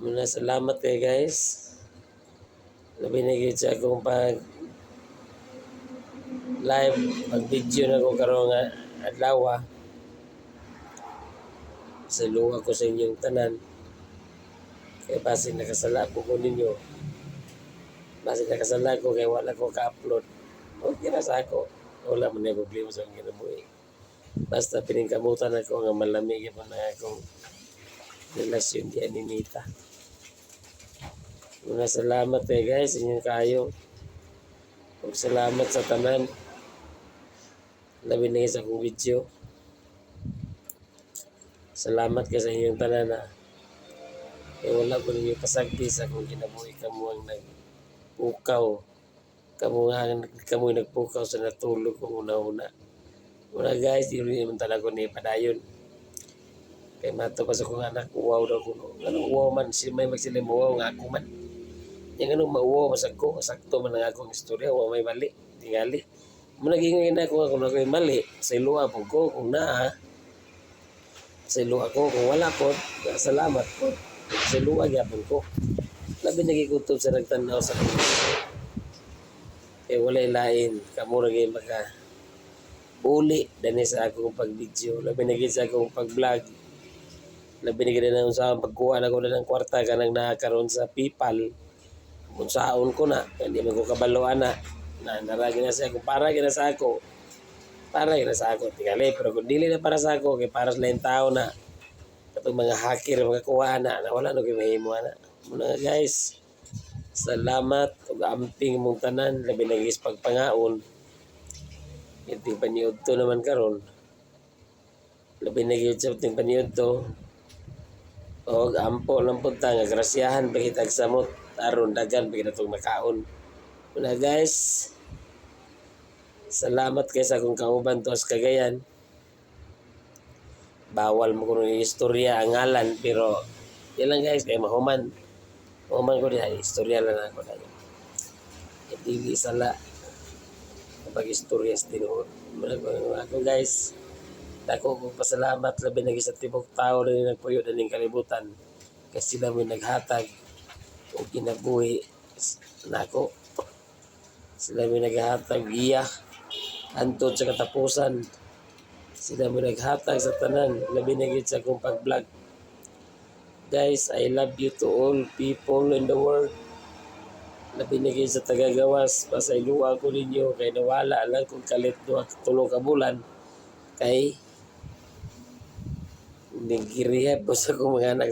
Muna salamat kay guys. Labi na gyud sa akong pag live, pag video na ko karon nga adlaw. Saluwa ko sa inyong tanan. Kay base nakasala ko ninyo. Base nakasala ko kay wala ko ka-upload. Okay na sa ako. Wala man na problema sa akong kinabuhi. Basta piningkamutan ako nga malamig pa na akong relasyon di ni Nita. Muna salamat guys inyong kayo. Ug salamat sa tanan. Labi na sa akong video. Salamat kay sa inyong tanan na. Kaya wala ko ninyo pasagdi sa akong kinabuhi kamo ang nagpukaw. Kamo nagpukaw sa natulog kong una-una. Una guys, di rin naman talaga ni padayon. Kaya mato pa sa kong anak, uwaw daw ko. Anong uwaw man, si may magsilim uwaw nga ako man. Yung anong mauwaw masag ko, sakto man ang akong istorya, uwaw may mali, tingali. Managingin na ako na may mali, sa iluwa po ko, kung naa, sa iluwa ko, kung wala po, salamat po. Sa iluwa gyapon ko. Labi nagikutob sa nagtanaw sa kong. Kaya walay lain, kamura kayo uli dani sa akong pag-video. Labi na sa akong pag-vlog. Labi na sa akong pagkuha na ko na ng kwarta ka nang nakakaroon sa PayPal. Kung saon ko na, hindi man ko kabaloan na. Naragi na sa ako, para gina sa ako. Para gina sa ako, tingali. Pero kung dili na para sa ako, kay para sa lain tao na. Katong mga hacker, mga kuha na, wala na kayo mahimo na. Muna guys, salamat ug amping mong tanan. Labi na pagpangaon. Yung paniod to naman karon. Labi na gyud sa ting paniod to. Og ampo lang punta nga grasyahan pagitag samot aron dagan pagitong makaon. Muna guys, salamat kay sa akong kauban to sa Cagayan. Bawal mo kuno istorya ang ngalan pero yan lang guys kay mahuman. Mahuman ko diha istorya lang ako na. Dili sala kapag istorya sa tinuod. Ako guys, dako kong pasalamat labi na sa tibok tao na nagpuyo na ning kalibutan kasi sila mo naghatag o kinabuhi nako. Sila mo naghatag iya antod sa katapusan. Sila mo naghatag sa tanan labi na sa akong pag-vlog. Guys, I love you to all people in the world. Labi na sa tagagawas, pasayluwa ko ninyo kay nawala lang kung kalit 2-3 ka bulan kay nagirehab ko sa akong mga anak